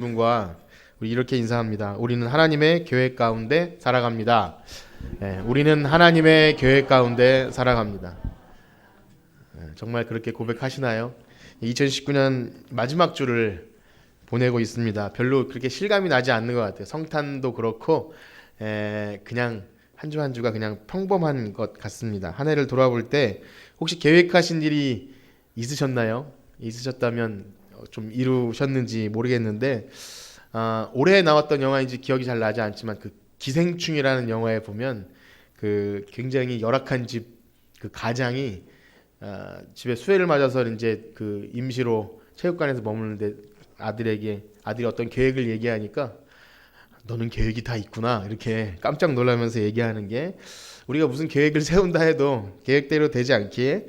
분과 우리 이렇게 인사합니다. 우리는 하나님의 계획 가운데 살아갑니다. 우리는 하나님의 계획 가운데 살아갑니다. 정말 그렇게 고백하시나요? 2019년 마지막 주를 보내고 있습니다. 별로 그렇게 실감이 나지 않는 것 같아요. 성탄도 그렇고 그냥 한 주 한 주가 그냥 평범한 것 같습니다. 한 해를 돌아볼 때 혹시 계획하신 일이 있으셨나요? 있으셨다면 좀 이루셨는지 모르겠는데 올해 나왔던 영화인지 기억이 잘 나지 않지만 그 기생충이라는 영화에 보면 그 굉장히 열악한 집 그 가장이 집에 수해를 맞아서 이제 그 임시로 체육관에서 머무는데 아들이 어떤 계획을 얘기하니까 너는 계획이 다 있구나 이렇게 깜짝 놀라면서 얘기하는 게 우리가 무슨 계획을 세운다 해도 계획대로 되지 않기에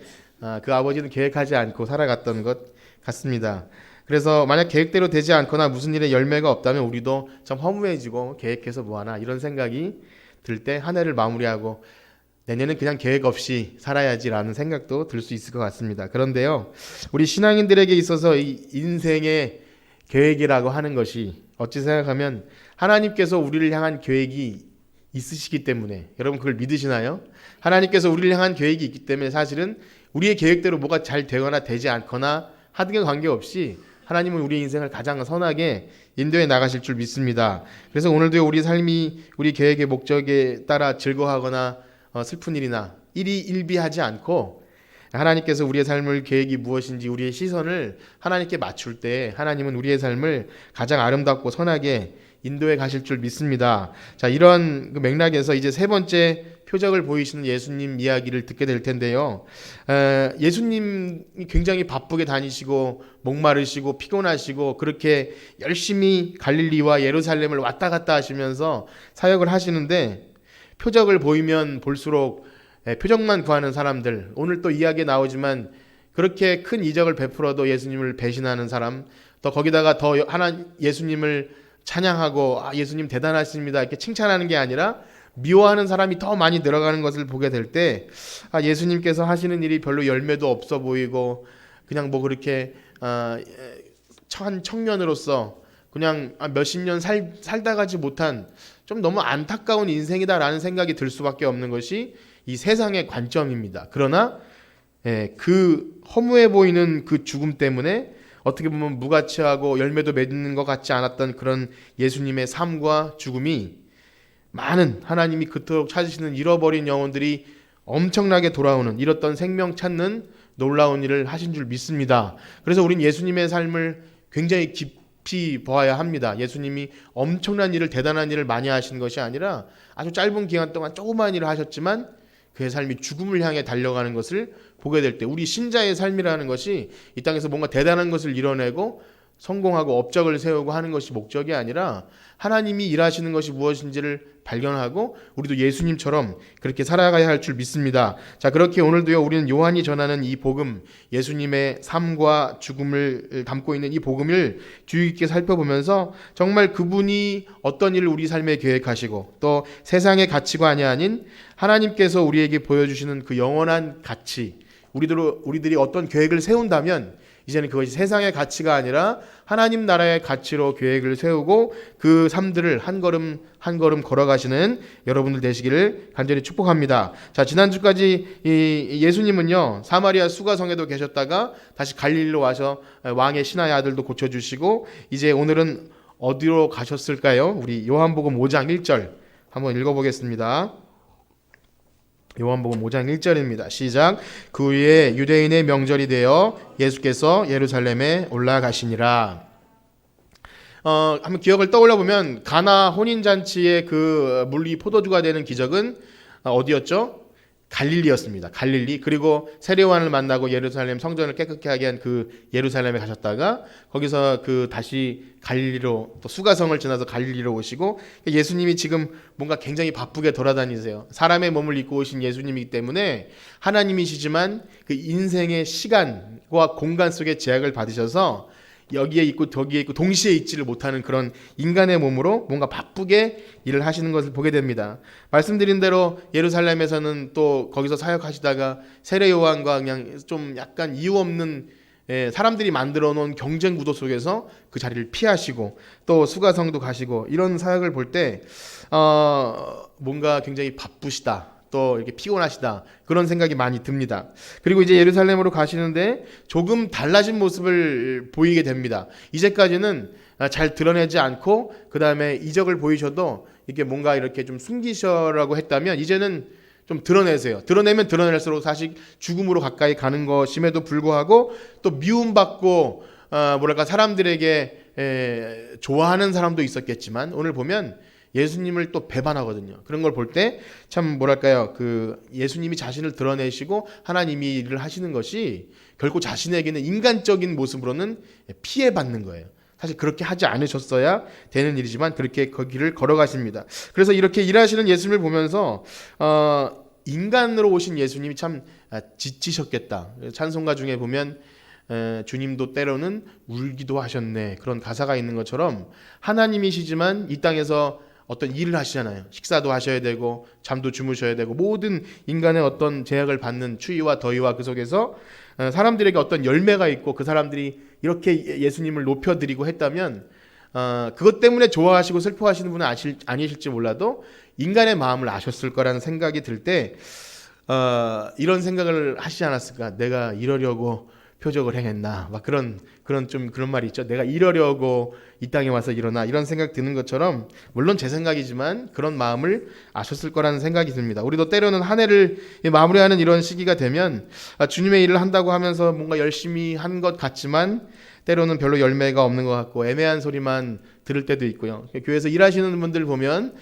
그 아버지는 계획하지 않고 살아갔던 것 같습니다. 그래서 만약 계획대로 되지 않거나 무슨 일에 열매가 없다면 우리도 참 허무해지고 계획해서 뭐하나 이런 생각이 들 때 한 해를 마무리하고 내년엔 그냥 계획 없이 살아야지라는 생각도 들 수 있을 것 같습니다. 그런데요, 우리 신앙인들에게 있어서 이 인생의 계획이라고 하는 것이 어찌 생각하면 하나님께서 우리를 향한 계획이 있으시기 때문에 여러분 그걸 믿으시나요? 하나님께서 우리를 향한 계획이 있기 때문에 사실은 우리의 계획대로 뭐가 잘 되거나 되지 않거나 하는 게 관계없이 하나님은 우리 인생을 가장 선하게 인도해 나가실 줄 믿습니다. 그래서 오늘도 우리 삶이 우리 계획의 목적에 따라 즐거워하거나 슬픈 일이나 일비하지 않고 하나님께서 우리의 삶을 계획이 무엇인지 우리의 시선을 하나님께 맞출 때 하나님은 우리의 삶을 가장 아름답고 선하게 인도해 가실 줄 믿습니다. 자, 이런 그 맥락에서 이제 세 번째 표적을 보이시는 예수님 이야기를 듣게 될 텐데요. 예수님이 굉장히 바쁘게 다니시고 목마르시고 피곤하시고 그렇게 열심히 갈릴리와 예루살렘을 왔다 갔다 하시면서 사역을 하시는데 표적을 보이면 볼수록 표적만 구하는 사람들, 오늘 또 이야기에 나오지만 그렇게 큰 이적을 베풀어도 예수님을 배신하는 사람, 또 거기다가 더 예수님을 찬양하고 예수님 대단하십니다 이렇게 칭찬하는 게 아니라 미워하는 사람이 더 많이 늘어가는 것을 보게 될 때 예수님께서 하시는 일이 별로 열매도 없어 보이고 그냥 뭐 그렇게 한 청년으로서 그냥 몇십 년 살다 가지 못한 좀 너무 안타까운 인생이다라는 생각이 들 수밖에 없는 것이 이 세상의 관점입니다. 그러나 그 허무해 보이는 그 죽음 때문에 어떻게 보면 무가치하고 열매도 맺는 것 같지 않았던 그런 예수님의 삶과 죽음이 많은 하나님이 그토록 찾으시는 잃어버린 영혼들이 엄청나게 돌아오는 잃었던 생명 찾는 놀라운 일을 하신 줄 믿습니다. 그래서 우린 예수님의 삶을 굉장히 깊이 보아야 합니다. 예수님이 엄청난 일을 대단한 일을 많이 하신 것이 아니라 아주 짧은 기간 동안 조그마한 일을 하셨지만 그의 삶이 죽음을 향해 달려가는 것을 보게 될 때 우리 신자의 삶이라는 것이 이 땅에서 뭔가 대단한 것을 이뤄내고 성공하고 업적을 세우고 하는 것이 목적이 아니라 하나님이 일하시는 것이 무엇인지를 발견하고 우리도 예수님처럼 그렇게 살아가야 할 줄 믿습니다. 자, 그렇게 오늘도요 우리는 요한이 전하는 이 복음, 예수님의 삶과 죽음을 담고 있는 이 복음을 주의 깊게 살펴보면서 정말 그분이 어떤 일을 우리 삶에 계획하시고 또 세상의 가치가 아닌 하나님께서 우리에게 보여주시는 그 영원한 가치, 우리들이 어떤 계획을 세운다면 이제는 그것이 세상의 가치가 아니라 하나님 나라의 가치로 계획을 세우고 그 삶들을 한 걸음 한 걸음 걸어가시는 여러분들 되시기를 간절히 축복합니다. 자, 지난주까지 예수님은요 사마리아 수가성에도 계셨다가 다시 갈릴리로 와서 왕의 신하의 아들도 고쳐주시고 이제 오늘은 어디로 가셨을까요? 우리 요한복음 5장 1절 한번 읽어보겠습니다. 요한복음 5장 1절입니다. 시작. 그 후에 유대인의 명절이 되어 예수께서 예루살렘에 올라가시니라. 한번 기억을 떠올려 보면 가나 혼인잔치의 그 물리 포도주가 되는 기적은 어디였죠? 갈릴리였습니다. 갈릴리. 그리고 세례요한을 만나고 예루살렘 성전을 깨끗게 하게 한 그 예루살렘에 가셨다가 거기서 그 다시 갈릴리로 또 수가성을 지나서 갈릴리로 오시고 예수님이 지금 뭔가 굉장히 바쁘게 돌아다니세요. 사람의 몸을 입고 오신 예수님이기 때문에 하나님이시지만 그 인생의 시간과 공간 속에 제약을 받으셔서 여기에 있고 저기에 있고 동시에 있지를 못하는 그런 인간의 몸으로 뭔가 바쁘게 일을 하시는 것을 보게 됩니다. 말씀드린 대로 예루살렘에서는 또 거기서 사역하시다가 세례 요한과 그냥 좀 약간 이유 없는 사람들이 만들어 놓은 경쟁 구도 속에서 그 자리를 피하시고 또 수가성도 가시고 이런 사역을 볼 때 뭔가 굉장히 바쁘시다. 또 이렇게 피곤하시다. 그런 생각이 많이 듭니다. 그리고 이제 예루살렘으로 가시는데 조금 달라진 모습을 보이게 됩니다. 이제까지는 잘 드러내지 않고 그 다음에 이적을 보이셔도 이게 뭔가 이렇게 좀 숨기셔라고 했다면 이제는 좀 드러내세요. 드러내면 드러낼수록 사실 죽음으로 가까이 가는 것임에도 불구하고 또 미움받고 사람들에게 좋아하는 사람도 있었겠지만 오늘 보면 예수님을 또 배반하거든요. 그런 걸 볼 때 참 그 예수님이 자신을 드러내시고 하나님이 일을 하시는 것이 결코 자신에게는 인간적인 모습으로는 피해받는 거예요. 사실 그렇게 하지 않으셨어야 되는 일이지만 그렇게 그 길을 걸어가십니다. 그래서 이렇게 일하시는 예수님을 보면서 인간으로 오신 예수님이 참 지치셨겠다. 찬송가 중에 보면 주님도 때로는 울기도 하셨네. 그런 가사가 있는 것처럼 하나님이시지만 이 땅에서 어떤 일을 하시잖아요. 식사도 하셔야 되고 잠도 주무셔야 되고 모든 인간의 어떤 제약을 받는 추위와 더위와 그 속에서 사람들에게 어떤 열매가 있고 그 사람들이 이렇게 예수님을 높여드리고 했다면 그것 때문에 좋아하시고 슬퍼하시는 분은 아니실지 몰라도 인간의 마음을 아셨을 거라는 생각이 들 때 이런 생각을 하시지 않았을까? 내가 이러려고 표적을 행했나? 막 그런 말이 있죠. 내가 이러려고 이 땅에 와서 일어나 이런 생각 드는 것처럼 물론 제 생각이지만 그런 마음을 아셨을 거라는 생각이 듭니다. 우리도 때로는 한 해를 마무리하는 이런 시기가 되면 주님의 일을 한다고 하면서 뭔가 열심히 한 것 같지만 때로는 별로 열매가 없는 것 같고 애매한 소리만 들을 때도 있고요. 교회에서 일하시는 분들 보면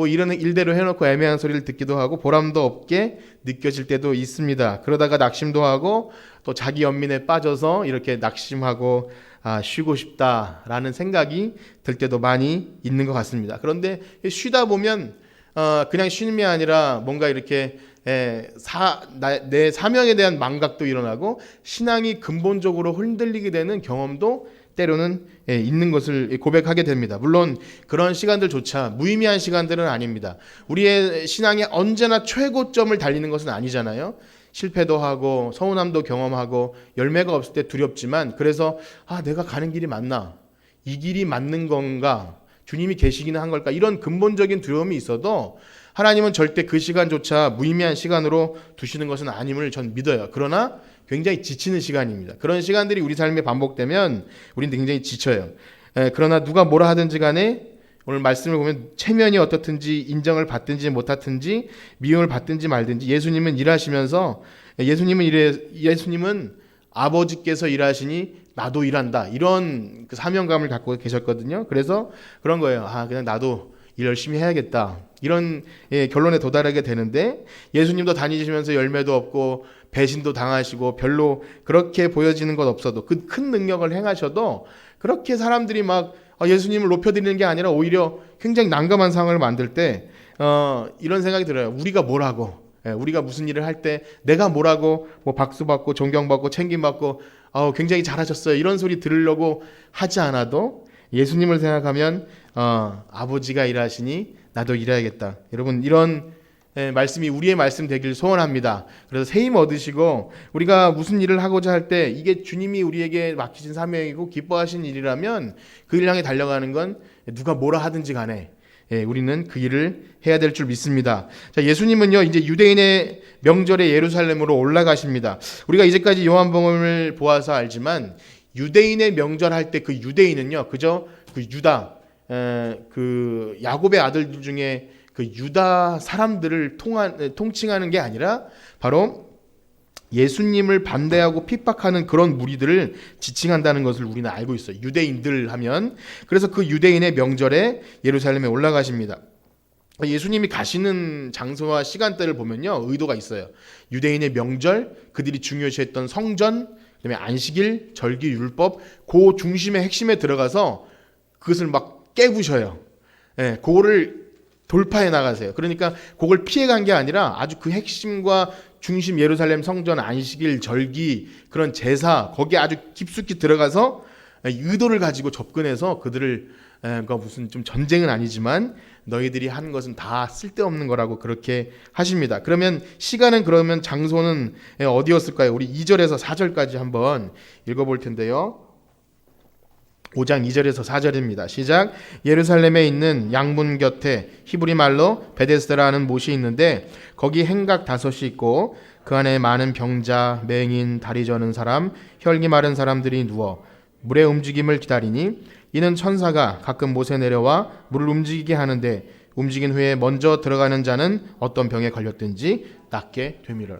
이런 일대로 해놓고 애매한 소리를 듣기도 하고 보람도 없게 느껴질 때도 있습니다. 그러다가 낙심도 하고 또 자기 연민에 빠져서 이렇게 낙심하고 쉬고 싶다라는 생각이 들 때도 많이 있는 것 같습니다. 그런데 쉬다 보면 그냥 쉬는 게 아니라 뭔가 이렇게 내 사명에 대한 망각도 일어나고 신앙이 근본적으로 흔들리게 되는 경험도 때로는 있는 것을 고백하게 됩니다. 물론 그런 시간들조차 무의미한 시간들은 아닙니다. 우리의 신앙에 언제나 최고점을 달리는 것은 아니잖아요. 실패도 하고 서운함도 경험하고 열매가 없을 때 두렵지만 그래서 내가 가는 길이 맞나? 이 길이 맞는 건가? 주님이 계시기는 한 걸까? 이런 근본적인 두려움이 있어도 하나님은 절대 그 시간조차 무의미한 시간으로 두시는 것은 아님을 전 믿어요. 그러나 굉장히 지치는 시간입니다. 그런 시간들이 우리 삶에 반복되면 우리는 굉장히 지쳐요. 그러나 누가 뭐라 하든지 간에 오늘 말씀을 보면 체면이 어떻든지 인정을 받든지 못하든지 미움을 받든지 말든지 예수님은 일하시면서 예수님은 아버지께서 일하시니 나도 일한다. 이런 그 사명감을 갖고 계셨거든요. 그래서 그런 거예요. 그냥 나도 일 열심히 해야겠다. 이런 결론에 도달하게 되는데 예수님도 다니시면서 열매도 없고 배신도 당하시고 별로 그렇게 보여지는 것 없어도 그 큰 능력을 행하셔도 그렇게 사람들이 막 예수님을 높여드리는 게 아니라 오히려 굉장히 난감한 상황을 만들 때 이런 생각이 들어요. 우리가 뭐라고 우리가 무슨 일을 할 때 내가 뭐라고 박수받고 존경받고 챙김받고 굉장히 잘하셨어요. 이런 소리 들으려고 하지 않아도 예수님을 생각하면 아버지가 일하시니 나도 일해야겠다. 여러분 이런 말씀이 우리의 말씀 되길 소원합니다. 그래서 새 힘 얻으시고 우리가 무슨 일을 하고자 할 때 이게 주님이 우리에게 맡기신 사명이고 기뻐하신 일이라면 그 일 향해 달려가는 건 누가 뭐라 하든지 간에 우리는 그 일을 해야 될 줄 믿습니다. 자, 예수님은요 이제 유대인의 명절에 예루살렘으로 올라가십니다. 우리가 이제까지 요한복음을 보아서 알지만 유대인의 명절 할 때 그 유대인은요 그저 그 유다 그 야곱의 아들들 중에 그 유다 사람들을 통칭하는 게 아니라 바로 예수님을 반대하고 핍박하는 그런 무리들을 지칭한다는 것을 우리는 알고 있어요. 유대인들 하면. 그래서 그 유대인의 명절에 예루살렘에 올라가십니다. 예수님이 가시는 장소와 시간대를 보면요 의도가 있어요. 유대인의 명절, 그들이 중요시했던 성전, 그다음에 안식일, 절기, 율법 그 중심의 핵심에 들어가서 그것을 막 깨부셔요. 그거를 돌파해 나가세요. 그러니까 그걸 피해간 게 아니라 아주 그 핵심과 중심 예루살렘 성전, 안식일, 절기, 그런 제사 거기에 아주 깊숙이 들어가서 의도를 가지고 접근해서 그들을 그러니까 무슨 좀 전쟁은 아니지만 너희들이 하는 것은 다 쓸데없는 거라고 그렇게 하십니다. 그러면 시간은 그러면 장소는 어디였을까요? 우리 2절에서 4절까지 한번 읽어볼 텐데요. 5장 2절에서 4절입니다. 시작. 예루살렘에 있는 양문 곁에 히브리 말로 베데스다라는 못이 있는데 거기 행각 5이 있고 그 안에 많은 병자, 맹인, 다리 저는 사람, 혈기 마른 사람들이 누워 물의 움직임을 기다리니 이는 천사가 가끔 못에 내려와 물을 움직이게 하는데 움직인 후에 먼저 들어가는 자는 어떤 병에 걸렸든지 낫게 되미라.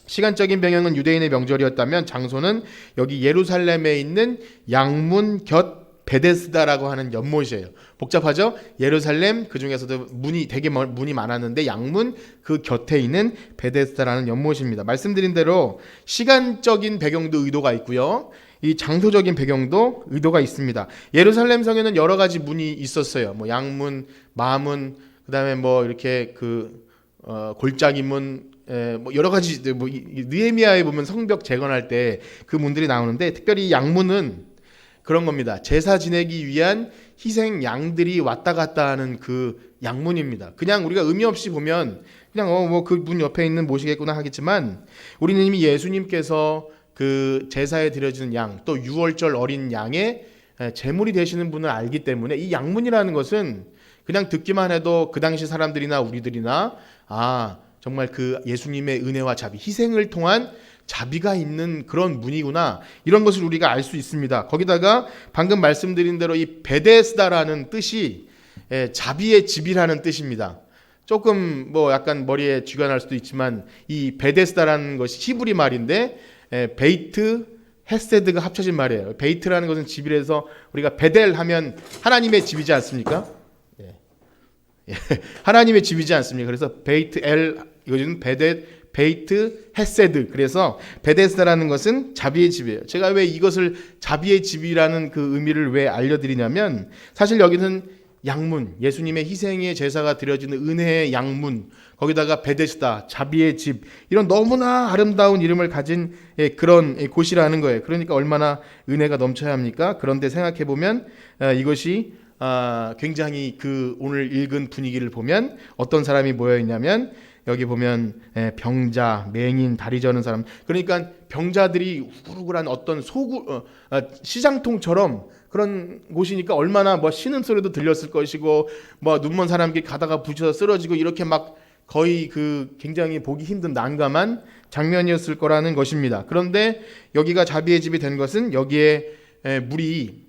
시간적인 배경은 유대인의 명절이었다면 장소는 여기 예루살렘에 있는 양문 곁 베데스다라고 하는 연못이에요. 복잡하죠? 예루살렘 그 중에서도 문이 되게 문이 많았는데 양문 그 곁에 있는 베데스다라는 연못입니다. 말씀드린 대로 시간적인 배경도 의도가 있고요. 이 장소적인 배경도 의도가 있습니다. 예루살렘 성에는 여러 가지 문이 있었어요. 뭐 양문, 마문, 그다음에 뭐 이렇게 골짜기 문, 뭐 여러 가지 뭐 느헤미야에 보면 성벽 재건할 때 그 문들이 나오는데 특별히 양문은 그런 겁니다. 제사 지내기 위한 희생 양들이 왔다 갔다 하는 그 양문입니다. 그냥 우리가 의미 없이 보면 그냥 뭐 그 문 옆에 있는 못이겠구나 하겠지만 우리는 이미 예수님께서 그 제사에 드려지는 양, 또 유월절 어린 양의 제물이 되시는 분을 알기 때문에 이 양문이라는 것은 그냥 듣기만 해도 그 당시 사람들이나 우리들이나 정말 그 예수님의 은혜와 자비, 희생을 통한 자비가 있는 그런 문이구나, 이런 것을 우리가 알 수 있습니다. 거기다가 방금 말씀드린 대로 이 베데스다라는 뜻이 자비의 집이라는 뜻입니다. 조금 뭐 약간 머리에 쥐가 날 수도 있지만 이 베데스다라는 것이 히브리 말인데 베이트 헤세드가 합쳐진 말이에요. 베이트라는 것은 집이라서 우리가 베델 하면 하나님의 집이지 않습니까? 하나님의 집이지 않습니까? 그래서 베이트 엘, 이거는 베이트 헤세드. 그래서 베데스다라는 것은 자비의 집이에요. 제가 왜 이것을 자비의 집이라는 그 의미를 왜 알려드리냐면 사실 여기는 양문, 예수님의 희생의 제사가 드려지는 은혜의 양문, 거기다가 베데스다, 자비의 집, 이런 너무나 아름다운 이름을 가진 그런 곳이라는 거예요. 그러니까 얼마나 은혜가 넘쳐야 합니까? 그런데 생각해보면 이것이 굉장히 그 오늘 읽은 분위기를 보면 어떤 사람이 모여 있냐면 여기 보면 병자, 맹인, 다리 저는 사람, 그러니까 병자들이 우글우글한 어떤 시장통처럼 그런 곳이니까 얼마나 뭐 신음소리도 들렸을 것이고 뭐 눈먼 사람들이 가다가 부딪혀서 쓰러지고 이렇게 막 거의 그 굉장히 보기 힘든 난감한 장면이었을 거라는 것입니다. 그런데 여기가 자비의 집이 된 것은 여기에 물이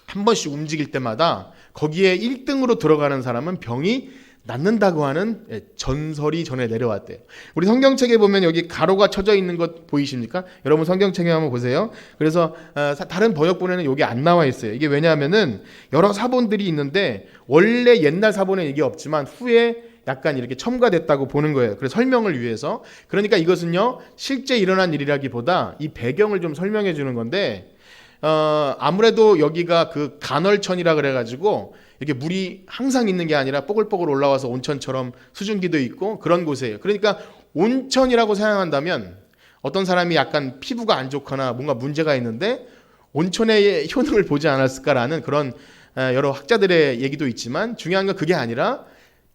한 번씩 움직일 때마다 거기에 1등으로 들어가는 사람은 병이 낫는다고 하는 전설이 전해 내려왔대요. 우리 성경책에 보면 여기 가로가 쳐져 있는 것 보이십니까? 여러분 성경책에 한번 보세요. 그래서 다른 번역본에는 여기 안 나와 있어요. 이게 왜냐하면은 여러 사본들이 있는데 원래 옛날 사본에 이게 없지만 후에 약간 이렇게 첨가됐다고 보는 거예요. 그래서 설명을 위해서. 그러니까 이것은요 실제 일어난 일이라기보다 이 배경을 좀 설명해 주는 건데 아무래도 여기가 그 간헐천이라 그래가지고 이렇게 물이 항상 있는 게 아니라 뽀글뽀글 올라와서 온천처럼 수증기도 있고 그런 곳이에요. 그러니까 온천이라고 생각한다면 어떤 사람이 약간 피부가 안 좋거나 뭔가 문제가 있는데 온천의 효능을 보지 않았을까라는 그런 여러 학자들의 얘기도 있지만 중요한 건 그게 아니라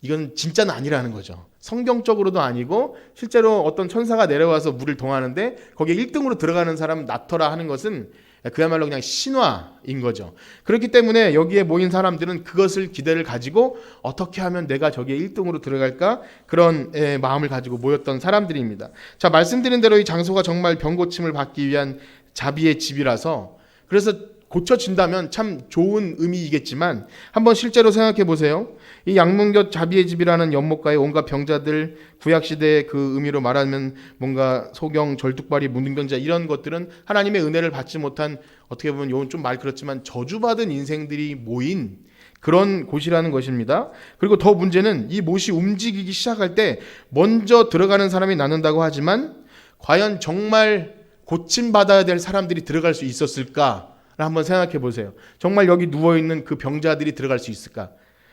이건 진짜는 아니라는 거죠. 성경적으로도 아니고 실제로 어떤 천사가 내려와서 물을 동하는데 거기에 1등으로 들어가는 사람 낫더라 하는 것은 그야말로 그냥 신화인 거죠. 그렇기 때문에 여기에 모인 사람들은 그것을 기대를 가지고 어떻게 하면 내가 저기에 1등으로 들어갈까, 그런 마음을 가지고 모였던 사람들입니다. 자, 말씀드린 대로 이 장소가 정말 병고침을 받기 위한 자비의 집이라서, 그래서 고쳐진다면 참 좋은 의미이겠지만 한번 실제로 생각해 보세요. 이 양문곁 자비의 집이라는 연못가에 온갖 병자들, 구약시대의 그 의미로 말하면 뭔가 소경, 절뚝발이, 문둥병자, 이런 것들은 하나님의 은혜를 받지 못한, 어떻게 보면 이건 좀 말 그렇지만 저주받은 인생들이 모인 그런 곳이라는 것입니다. 그리고 더 문제는 이 못이 움직이기 시작할 때 먼저 들어가는 사람이 낫는다고 하지만 과연 정말 고침받아야 될 사람들이 들어갈 수 있었을까? 한번 생각해 보세요. 정말 여기 누워있는 그 병자들이 들어갈 수 있을까?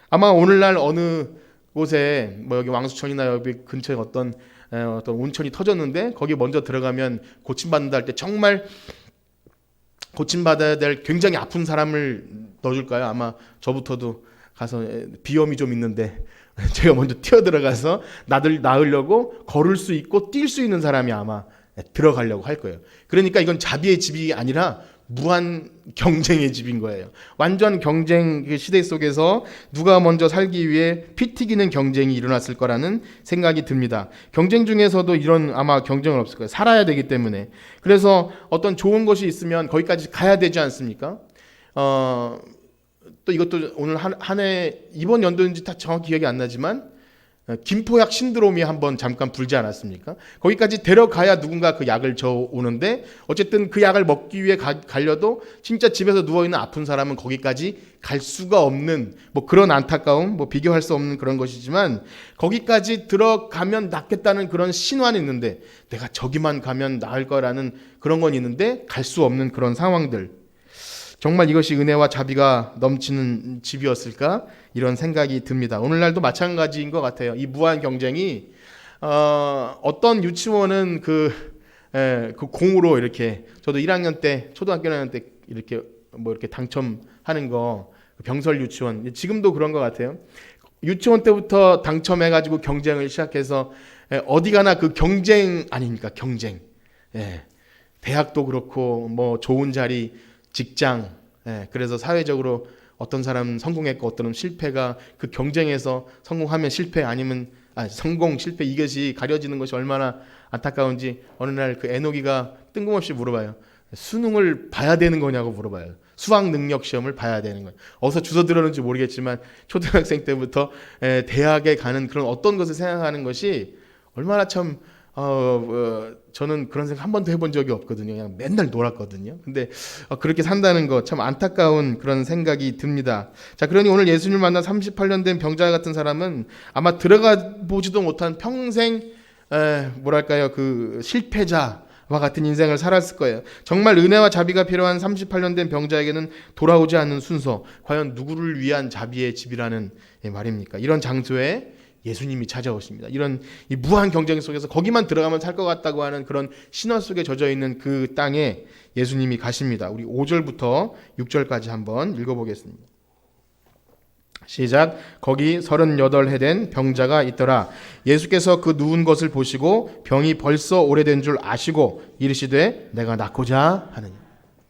아마 오늘날 어느 곳에 뭐 여기 왕수천이나 여기 근처에 어떤 온천이 터졌는데 거기 먼저 들어가면 고침받는다 할 때 정말 고침받아야 될 굉장히 아픈 사람을 넣어줄까요? 아마 저부터도 가서 비염이 좀 있는데 제가 먼저 뛰어들어가서 나를 낳으려고 걸을 수 있고 뛸 수 있는 사람이 아마 들어가려고 할 거예요. 그러니까 이건 자비의 집이 아니라 무한 경쟁의 집인 거예요. 완전 경쟁 시대 속에서 누가 먼저 살기 위해 피 튀기는 경쟁이 일어났을 거라는 생각이 듭니다. 경쟁 중에서도 이런 아마 경쟁은 없을 거예요. 살아야 되기 때문에. 그래서 어떤 좋은 것이 있으면 거기까지 가야 되지 않습니까? 또 이것도 오늘 한 해 이번 연도인지 다 정확히 기억이 안 나지만 김포약 신드롬이 한번 잠깐 불지 않았습니까? 거기까지 데려가야 누군가 그 약을 저오는데 어쨌든 그 약을 먹기 위해 가려도 진짜 집에서 누워있는 아픈 사람은 거기까지 갈 수가 없는 뭐 그런 안타까움, 뭐 비교할 수 없는 그런 것이지만 거기까지 들어가면 낫겠다는 그런 신화는 있는데 내가 저기만 가면 나을 거라는 그런 건 있는데 갈 수 없는 그런 상황들. 정말 이것이 은혜와 자비가 넘치는 집이었을까? 이런 생각이 듭니다. 오늘날도 마찬가지인 것 같아요. 이 무한 경쟁이 어떤 유치원은 그 공으로 이렇게 저도 1학년 때 초등학교 1학년 때 이렇게 뭐 이렇게 당첨하는 거 병설 유치원 지금도 그런 것 같아요. 유치원 때부터 당첨해가지고 경쟁을 시작해서 어디 가나 그 경쟁 아닙니까? 경쟁. 대학도 그렇고 뭐 좋은 자리 직장, 그래서 사회적으로 어떤 사람은 성공했고 어떤 사람은 실패가 그 경쟁에서 성공하면 실패 아니면 성공 실패 이것이 가려지는 것이 얼마나 안타까운지 어느 날 그 에녹이가 뜬금없이 물어봐요. 수능을 봐야 되는 거냐고 물어봐요. 수학 능력 시험을 봐야 되는 거예요. 어디서 주워 들었는지 모르겠지만 초등학생 때부터 대학에 가는 그런 어떤 것을 생각하는 것이 얼마나 참 저는 그런 생각 한 번도 해본 적이 없거든요. 그냥 맨날 놀았거든요. 근데 그렇게 산다는 거 참 안타까운 그런 생각이 듭니다. 자, 그러니 오늘 예수님을 만난 38년 된 병자 같은 사람은 아마 들어가 보지도 못한 평생 뭐랄까요 그 실패자와 같은 인생을 살았을 거예요. 정말 은혜와 자비가 필요한 38년 된 병자에게는 돌아오지 않는 순서, 과연 누구를 위한 자비의 집이라는 말입니까? 이런 장소에 예수님이 찾아오십니다. 이런 이 무한 경쟁 속에서 거기만 들어가면 살 것 같다고 하는 그런 신화 속에 젖어 있는 그 땅에 예수님이 가십니다. 우리 5절부터 6절까지 한번 읽어보겠습니다. 시작. 거기 38해 된 병자가 있더라. 예수께서 그 누운 것을 보시고 병이 벌써 오래된 줄 아시고 이르시되 내가 낫고자 하느냐.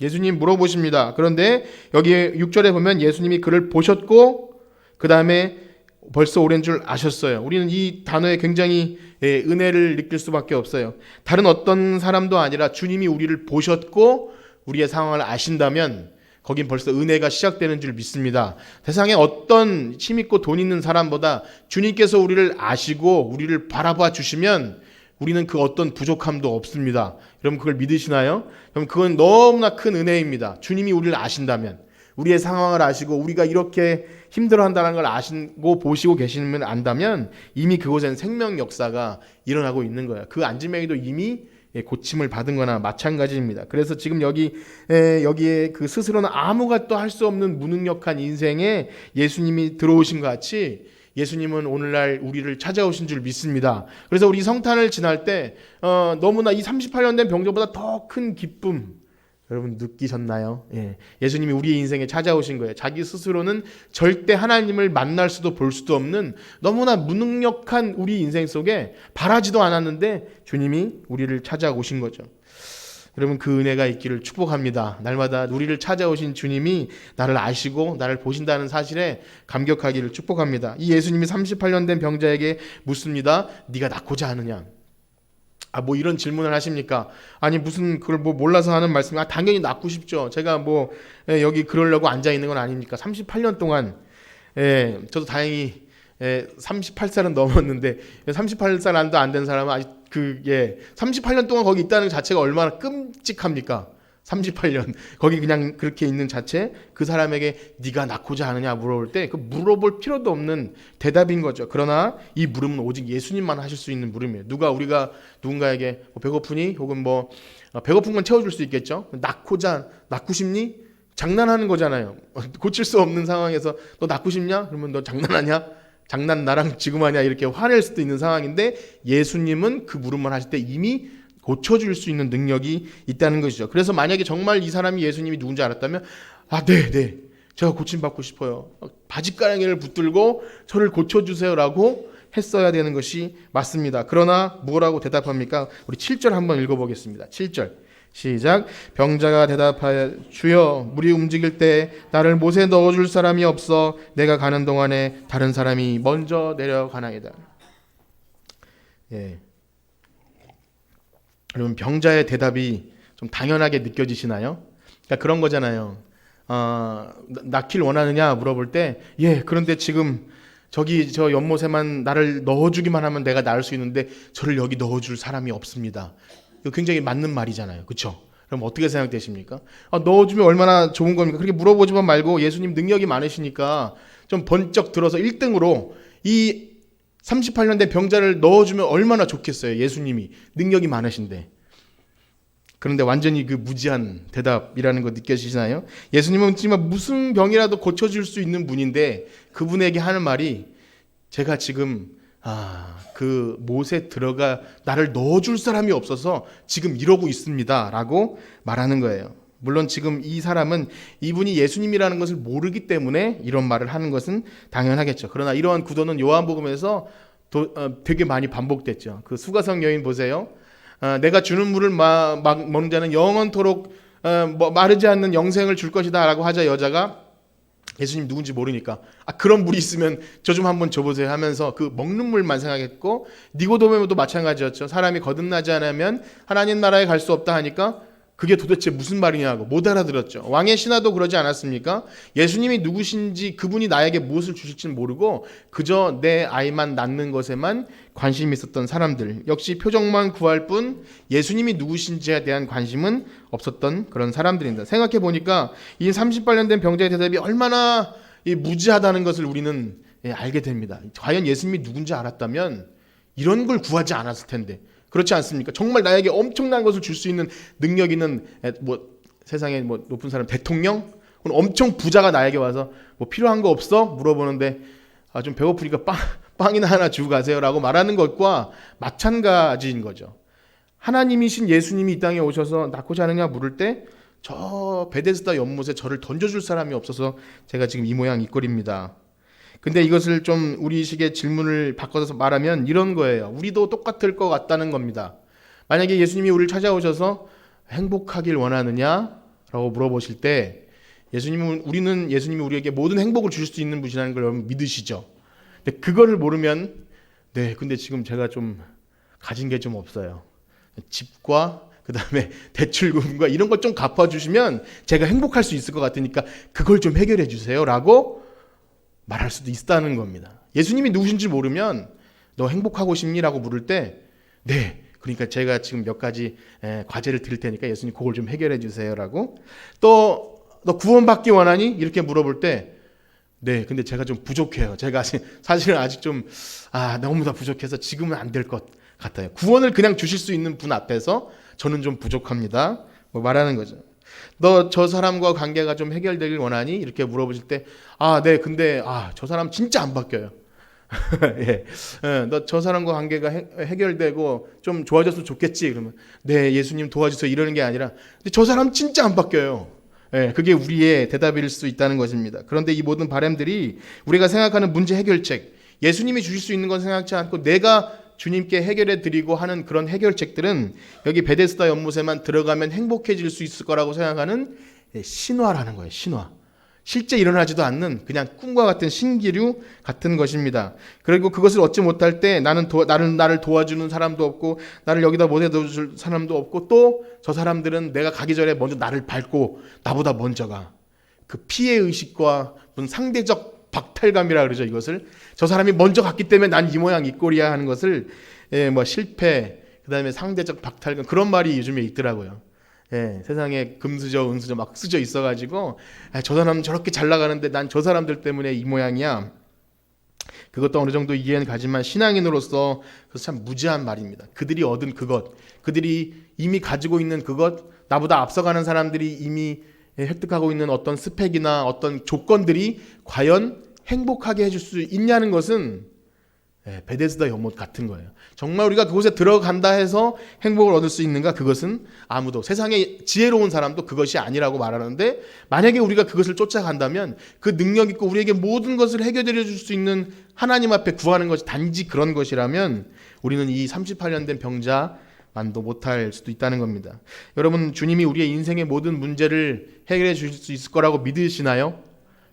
예수님 물어보십니다. 그런데 여기 6절에 보면 예수님이 그를 보셨고 그 다음에 벌써 오랜 줄 아셨어요. 우리는 이 단어에 굉장히 은혜를 느낄 수밖에 없어요. 다른 어떤 사람도 아니라 주님이 우리를 보셨고 우리의 상황을 아신다면 거긴 벌써 은혜가 시작되는 줄 믿습니다. 세상에 어떤 힘있고 돈 있는 사람보다 주님께서 우리를 아시고 우리를 바라봐 주시면 우리는 그 어떤 부족함도 없습니다. 여러분 그걸 믿으시나요? 그럼 그건 너무나 큰 은혜입니다. 주님이 우리를 아신다면 우리의 상황을 아시고 우리가 이렇게 힘들어한다는 걸 아시고 보시고 계시면 안다면 이미 그곳엔 생명 역사가 일어나고 있는 거예요. 그 안지명이도 이미 고침을 받은 거나 마찬가지입니다. 그래서 지금 여기에 그 스스로는 아무것도 할 수 없는 무능력한 인생에 예수님이 들어오신 것 같이 예수님은 오늘날 우리를 찾아오신 줄 믿습니다. 그래서 우리 성탄을 지날 때 너무나 이 38년 된 병자보다 더 큰 기쁨 여러분 느끼셨나요? 예수님이 우리의 인생에 찾아오신 거예요. 자기 스스로는 절대 하나님을 만날 수도 볼 수도 없는 너무나 무능력한 우리 인생 속에 바라지도 않았는데 주님이 우리를 찾아오신 거죠. 여러분 그 은혜가 있기를 축복합니다. 날마다 우리를 찾아오신 주님이 나를 아시고 나를 보신다는 사실에 감격하기를 축복합니다. 이 예수님이 38년 된 병자에게 묻습니다. 네가 낫고자 하느냐? 뭐 이런 질문을 하십니까? 아니 무슨 그걸 뭐 몰라서 하는 말씀이 당연히 낫고 싶죠. 제가 뭐 여기 그러려고 앉아 있는 건 아닙니까? 38년 동안 저도 다행히 38살은 넘었는데 38살 안 된 사람은 아직 38년 동안 거기 있다는 자체가 얼마나 끔찍합니까? 38년 거기 그냥 그렇게 있는 자체 그 사람에게 네가 낳고자 하느냐 물어볼 때 그 물어볼 필요도 없는 대답인 거죠. 그러나 이 물음은 오직 예수님만 하실 수 있는 물음이에요. 우리가 누군가에게 배고프니 혹은 배고픈 건 채워줄 수 있겠죠. 낳고 싶니? 장난하는 거잖아요. 고칠 수 없는 상황에서 너 낳고 싶냐? 그러면 너 장난하냐? 장난 나랑 지금 하냐? 이렇게 화낼 수도 있는 상황인데 예수님은 그 물음만 하실 때 이미 고쳐줄 수 있는 능력이 있다는 것이죠. 그래서 만약에 정말 이 사람이 예수님이 누군지 알았다면 네, 제가 고침받고 싶어요. 바짓가랑이를 붙들고 저를 고쳐주세요라고 했어야 되는 것이 맞습니다. 그러나 뭐라고 대답합니까? 우리 7절 한번 읽어보겠습니다. 7절 시작. 병자가 대답하여 주여 물이 움직일 때 나를 못에 넣어줄 사람이 없어 내가 가는 동안에 다른 사람이 먼저 내려가나이다. 예. 여러분 병자의 대답이 좀 당연하게 느껴지시나요? 그러니까 그런 거잖아요. 낳길 원하느냐 물어볼 때 그런데 지금 저기 저 연못에만 나를 넣어주기만 하면 내가 낳을 수 있는데 저를 여기 넣어줄 사람이 없습니다. 이거 굉장히 맞는 말이잖아요. 그렇죠? 그럼 어떻게 생각되십니까? 넣어주면 얼마나 좋은 겁니까? 그렇게 물어보지만 말고 예수님 능력이 많으시니까 좀 번쩍 들어서 1등으로 이 38년 된 병자를 넣어주면 얼마나 좋겠어요. 예수님이 능력이 많으신데. 그런데 완전히 그 무지한 대답이라는 거 느껴지시나요? 예수님은 지금 무슨 병이라도 고쳐줄 수 있는 분인데 그분에게 하는 말이 제가 지금 그 못에 들어가 나를 넣어줄 사람이 없어서 지금 이러고 있습니다 라고 말하는 거예요. 물론 지금 이 사람은 이분이 예수님이라는 것을 모르기 때문에 이런 말을 하는 것은 당연하겠죠. 그러나 이러한 구도는 요한복음에서 되게 많이 반복됐죠. 그 수가성 여인 보세요. 내가 주는 물을 먹는 자는 영원토록 마르지 않는 영생을 줄 것이다 라고 하자 여자가 예수님 누군지 모르니까 그런 물이 있으면 저 좀 한번 줘보세요 하면서 그 먹는 물만 생각했고, 니고데모도 마찬가지였죠. 사람이 거듭나지 않으면 하나님 나라에 갈 수 없다 하니까 그게 도대체 무슨 말이냐고 못 알아들었죠. 왕의 신하도 그러지 않았습니까? 예수님이 누구신지 그분이 나에게 무엇을 주실지는 모르고 그저 내 아이만 낳는 것에만 관심이 있었던 사람들, 역시 표적만 구할 뿐 예수님이 누구신지에 대한 관심은 없었던 그런 사람들입니다. 생각해 보니까 이 38년 된 병자의 대답이 얼마나 무지하다는 것을 우리는 알게 됩니다. 과연 예수님이 누군지 알았다면 이런 걸 구하지 않았을 텐데, 그렇지 않습니까? 정말 나에게 엄청난 것을 줄 수 있는 능력 있는 세상에 높은 사람, 대통령, 엄청 부자가 나에게 와서 필요한 거 없어? 물어보는데 좀 배고프니까 빵이나 하나 주고 가세요라고 말하는 것과 마찬가지인 거죠. 하나님이신 예수님이 이 땅에 오셔서 낳고자 하느냐 물을 때 저 베데스다 연못에 저를 던져줄 사람이 없어서 제가 지금 이 모양 이 꼴입니다. 근데 이것을 좀 우리식의 질문을 바꿔서 말하면 이런 거예요. 우리도 똑같을 것 같다는 겁니다. 만약에 예수님이 우리를 찾아오셔서 행복하길 원하느냐? 라고 물어보실 때 우리는 예수님이 우리에게 모든 행복을 주실 수 있는 분이라는 걸 여러분 믿으시죠? 근데 그거를 모르면 근데 지금 제가 좀 가진 게 좀 없어요. 집과 그 다음에 대출금과 이런 것 좀 갚아주시면 제가 행복할 수 있을 것 같으니까 그걸 좀 해결해 주세요 라고 말할 수도 있다는 겁니다. 예수님이 누구신지 모르면 너 행복하고 싶니? 라고 물을 때 그러니까 제가 지금 몇 가지 과제를 드릴 테니까 예수님 그걸 좀 해결해 주세요 라고, 또 너 구원받기 원하니? 이렇게 물어볼 때 근데 제가 좀 부족해요. 제가 사실은 아직 좀 너무 다 부족해서 지금은 안 될 것 같아요. 구원을 그냥 주실 수 있는 분 앞에서 저는 좀 부족합니다. 말하는 거죠. 너 저 사람과 관계가 좀 해결되길 원하니? 이렇게 물어보실 때 근데 저 사람 진짜 안 바뀌어요. 너 저 사람과 관계가 해결되고 좀 좋아졌으면 좋겠지? 그러면 예수님 도와주세요 이러는 게 아니라 근데 저 사람 진짜 안 바뀌어요. 그게 우리의 대답일 수 있다는 것입니다. 그런데 이 모든 바람들이 우리가 생각하는 문제 해결책, 예수님이 주실 수 있는 건 생각지 않고 내가 주님께 해결해 드리고 하는 그런 해결책들은 여기 베데스다 연못에만 들어가면 행복해질 수 있을 거라고 생각하는 신화라는 거예요. 신화. 실제 일어나지도 않는 그냥 꿈과 같은 신기류 같은 것입니다. 그리고 그것을 얻지 못할 때 나를 도와주는 사람도 없고 나를 여기다 못해 넣어줄 사람도 없고 또 저 사람들은 내가 가기 전에 먼저 나를 밟고 나보다 먼저 가. 그 피해의식과 무슨 상대적 박탈감이라 그러죠. 이것을 저 사람이 먼저 갔기 때문에 난 이 모양 이 꼴이야 하는 것을 실패, 그 다음에 상대적 박탈감, 그런 말이 요즘에 있더라고요. 세상에 금수저 은수저 막 쓰져 있어가지고 저 사람 저렇게 잘 나가는데 난 저 사람들 때문에 이 모양이야. 그것도 어느 정도 이해는 가지만 신앙인으로서 그것은 참 무지한 말입니다. 그들이 얻은 그것, 그들이 이미 가지고 있는 그것, 나보다 앞서가는 사람들이 이미 획득하고 있는 어떤 스펙이나 어떤 조건들이 과연 행복하게 해줄 수 있냐는 것은 베데스다 연못 같은 거예요. 정말 우리가 그곳에 들어간다 해서 행복을 얻을 수 있는가? 그것은 아무도, 세상에 지혜로운 사람도 그것이 아니라고 말하는데, 만약에 우리가 그것을 쫓아간다면 그 능력 있고 우리에게 모든 것을 해결해 줄 수 있는 하나님 앞에 구하는 것이 단지 그런 것이라면 우리는 이 38년 된 병자만도 못할 수도 있다는 겁니다. 여러분, 주님이 우리의 인생의 모든 문제를 해결해 주실 수 있을 거라고 믿으시나요?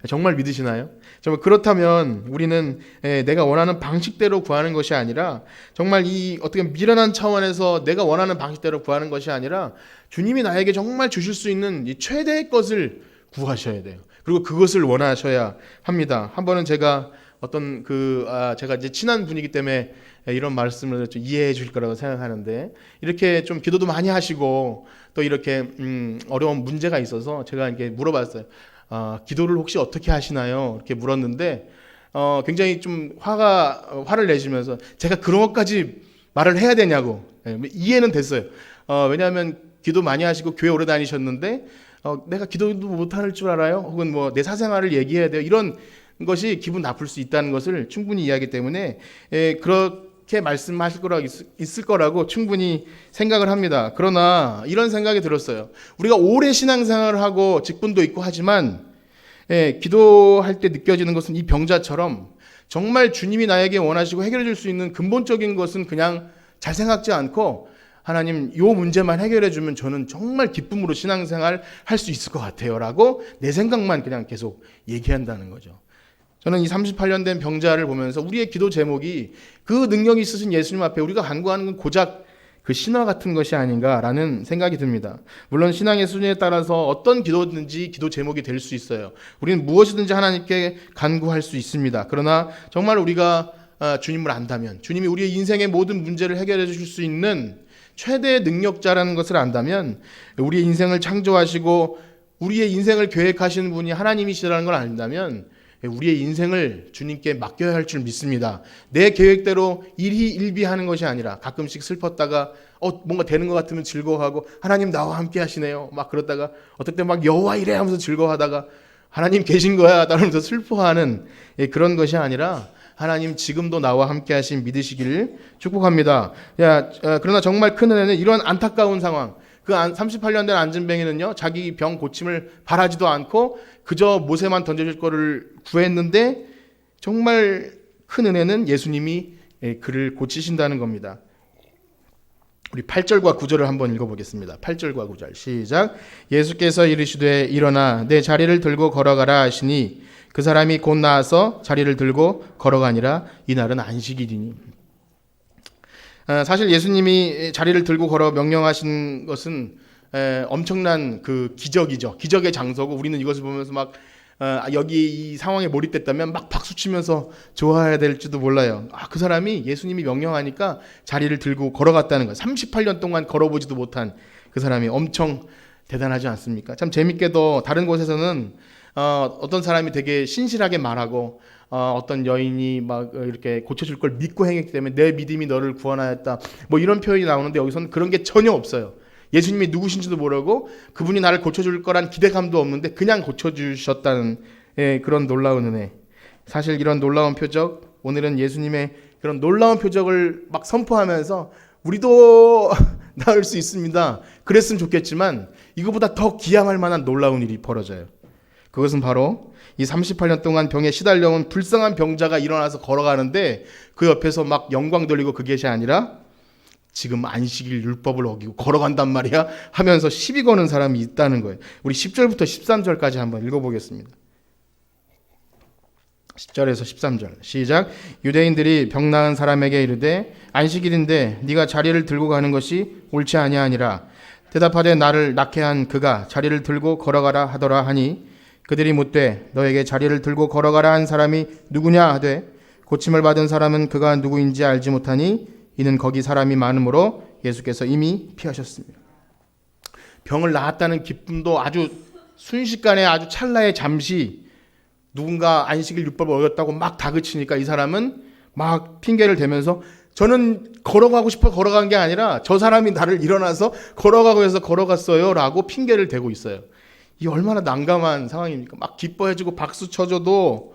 정말 믿으시나요? 정말 그렇다면 우리는 내가 원하는 방식대로 구하는 것이 아니라, 정말 이 어떻게 미련한 차원에서 내가 원하는 방식대로 구하는 것이 아니라 주님이 나에게 정말 주실 수 있는 이 최대의 것을 구하셔야 돼요. 그리고 그것을 원하셔야 합니다. 한 번은 제가 제가 이제 친한 분이기 때문에 이런 말씀을 좀 이해해 주실 거라고 생각하는데, 이렇게 좀 기도도 많이 하시고 또 이렇게 어려운 문제가 있어서 제가 이렇게 물어봤어요. 기도를 혹시 어떻게 하시나요? 이렇게 물었는데 굉장히 좀 화를 내시면서 제가 그런 것까지 말을 해야 되냐고. 이해는 됐어요. 왜냐하면 기도 많이 하시고 교회 오래 다니셨는데 내가 기도도 못할 줄 알아요? 혹은 뭐 내 사생활을 얘기해야 돼요? 이런 것이 기분 나쁠 수 있다는 것을 충분히 이해하기 때문에 그렇게 말씀하실 거라고 있을 거라고 충분히 생각을 합니다. 그러나 이런 생각이 들었어요. 우리가 오래 신앙생활을 하고 직분도 있고 하지만 기도할 때 느껴지는 것은 이 병자처럼 정말 주님이 나에게 원하시고 해결해 줄 수 있는 근본적인 것은 그냥 잘 생각지 않고, 하나님 이 문제만 해결해 주면 저는 정말 기쁨으로 신앙생활 할 수 있을 것 같아요 라고 내 생각만 그냥 계속 얘기한다는 거죠. 저는 이 38년 된 병자를 보면서 우리의 기도 제목이 그 능력이 있으신 예수님 앞에 우리가 간구하는 건 고작 그 신화 같은 것이 아닌가라는 생각이 듭니다. 물론 신앙의 수준에 따라서 어떤 기도든지 기도 제목이 될 수 있어요. 우리는 무엇이든지 하나님께 간구할 수 있습니다. 그러나 정말 우리가 주님을 안다면, 주님이 우리의 인생의 모든 문제를 해결해 주실 수 있는 최대의 능력자라는 것을 안다면, 우리의 인생을 창조하시고 우리의 인생을 계획하시는 분이 하나님이시라는 걸 안다면 우리의 인생을 주님께 맡겨야 할 줄 믿습니다. 내 계획대로 일희일비하는 것이 아니라 가끔씩 슬펐다가 뭔가 되는 것 같으면 즐거워하고 하나님 나와 함께 하시네요 막 그러다가 어떨 때 막 여호와 이래 하면서 즐거워하다가 하나님 계신 거야 따르면서 슬퍼하는 그런 것이 아니라, 하나님 지금도 나와 함께 하신 믿으시기를 축복합니다. 그러나 정말 큰 은혜는 이런 안타까운 상황, 그 38년 된 안진뱅이는요, 자기 병 고침을 바라지도 않고 그저 못에만 던져질 거를 구했는데, 정말 큰 은혜는 예수님이 그를 고치신다는 겁니다. 우리 8절과 9절을 한번 읽어보겠습니다. 8절과 9절 시작. 예수께서 이르시되 일어나 내 자리를 들고 걸어가라 하시니 그 사람이 곧 나아서 자리를 들고 걸어가니라. 이날은 안식일이니. 사실 예수님이 자리를 들고 걸어 명령하신 것은 엄청난 그 기적이죠. 기적의 장소고, 우리는 이것을 보면서 막 여기 이 상황에 몰입됐다면 막 박수치면서 좋아해야 될지도 몰라요. 그 사람이 예수님이 명령하니까 자리를 들고 걸어갔다는 거예요. 38년 동안 걸어보지도 못한 그 사람이 엄청 대단하지 않습니까? 참 재밌게도 다른 곳에서는 어떤 사람이 되게 신실하게 말하고 어떤 여인이 막 이렇게 고쳐줄 걸 믿고 행했기 때문에 내 믿음이 너를 구원하였다 뭐 이런 표현이 나오는데, 여기서는 그런 게 전혀 없어요. 예수님이 누구신지도 모르고 그분이 나를 고쳐줄 거란 기대감도 없는데 그냥 고쳐주셨다는 그런 놀라운 은혜. 사실 이런 놀라운 표적, 오늘은 예수님의 그런 놀라운 표적을 막 선포하면서 우리도 나을 수 있습니다, 그랬으면 좋겠지만 이거보다 더 기양할 만한 놀라운 일이 벌어져요. 그것은 바로 이 38년 동안 병에 시달려온 불쌍한 병자가 일어나서 걸어가는데 그 옆에서 막 영광 돌리고 그것이 아니라 지금 안식일 율법을 어기고 걸어간단 말이야 하면서 시비 거는 사람이 있다는 거예요. 우리 10절부터 13절까지 한번 읽어보겠습니다. 10절에서 13절 시작. 유대인들이 병 나은 사람에게 이르되 안식일인데 네가 자리를 들고 가는 것이 옳지 아니하니라. 대답하되 나를 낳게 한 그가 자리를 들고 걸어가라 하더라 하니, 그들이 묻되 너에게 자리를 들고 걸어가라 한 사람이 누구냐 하되 고침을 받은 사람은 그가 누구인지 알지 못하니 이는 거기 사람이 많으므로 예수께서 이미 피하셨습니다. 병을 나았다는 기쁨도 아주 순식간에 아주 찰나에 잠시 누군가 안식일 율법을 어겼다고 막 다그치니까 이 사람은 막 핑계를 대면서 저는 걸어가고 싶어 걸어간 게 아니라 저 사람이 나를 일어나서 걸어가고 해서 걸어갔어요 라고 핑계를 대고 있어요. 이 얼마나 난감한 상황입니까? 막 기뻐해주고 박수 쳐줘도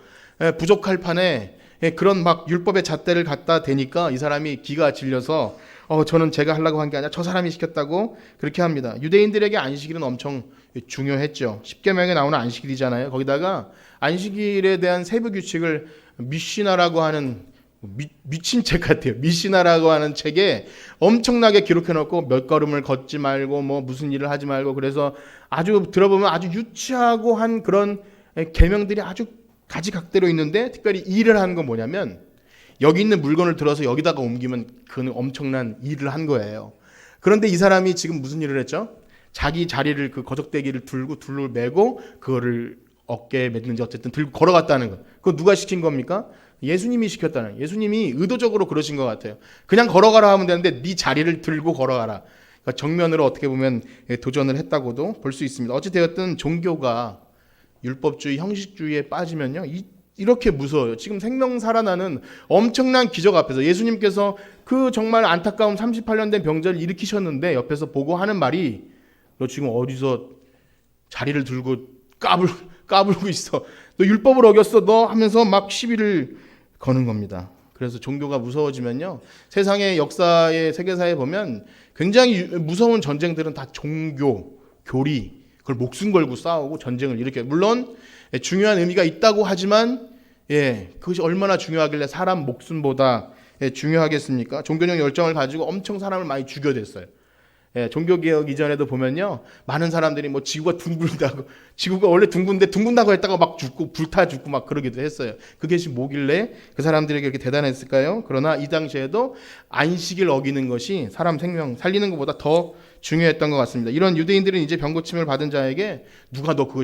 부족할 판에 그런 막 율법의 잣대를 갖다 대니까 이 사람이 기가 질려서 저는 제가 하려고 한 게 아니라 저 사람이 시켰다고 그렇게 합니다. 유대인들에게 안식일은 엄청 중요했죠. 십계명에 나오는 안식일이잖아요. 거기다가 안식일에 대한 세부 규칙을 미시나라고 하는 미친 책 같아요. 미시나라고 하는 책에 엄청나게 기록해 놓고 몇 걸음을 걷지 말고 뭐 무슨 일을 하지 말고, 그래서 아주 들어보면 아주 유치하고 한 그런 계명들이 아주 가지각대로 있는데, 특별히 일을 하는 건 뭐냐면 여기 있는 물건을 들어서 여기다가 옮기면 그는 엄청난 일을 한 거예요. 그런데 이 사람이 지금 무슨 일을 했죠? 자기 자리를 그 거적대기를 들고 둘을 메고 그거를 어깨에 맸는지 어쨌든 들고 걸어갔다는 거. 그거 누가 시킨 겁니까? 예수님이 시켰다는 거예요. 예수님이 의도적으로 그러신 것 같아요. 그냥 걸어가라 하면 되는데 네 자리를 들고 걸어가라. 그러니까 정면으로 어떻게 보면 도전을 했다고도 볼 수 있습니다. 어찌되었든 종교가 율법주의, 형식주의에 빠지면요, 이렇게 무서워요. 지금 생명 살아나는 엄청난 기적 앞에서 예수님께서 그 정말 안타까운 38년 된 병자를 일으키셨는데 옆에서 보고 하는 말이 너 지금 어디서 자리를 들고 까불고 있어. 너 율법을 어겼어. 너 하면서 막 시비를 거는 겁니다. 그래서 종교가 무서워지면요, 세상의 역사의 세계사에 보면 굉장히 무서운 전쟁들은 다 종교, 교리, 그걸 목숨 걸고 싸우고 전쟁을 일으켜요. 물론 중요한 의미가 있다고 하지만 그것이 얼마나 중요하길래 사람 목숨보다 중요하겠습니까? 종교적 열정을 가지고 엄청 사람을 많이 죽여댔어요. 종교개혁 이전에도 보면요, 많은 사람들이 뭐 지구가 둥글다고, 지구가 원래 둥근다고 했다가 막 죽고 불타 죽고 막 그러기도 했어요. 그것이 뭐길래 그 사람들에게 이렇게 대단했을까요? 그러나 이 당시에도 안식일 어기는 것이 사람 생명 살리는 것보다 더 중요했던 것 같습니다. 이런 유대인들은 이제 병고침을 받은 자에게 누가 너 그거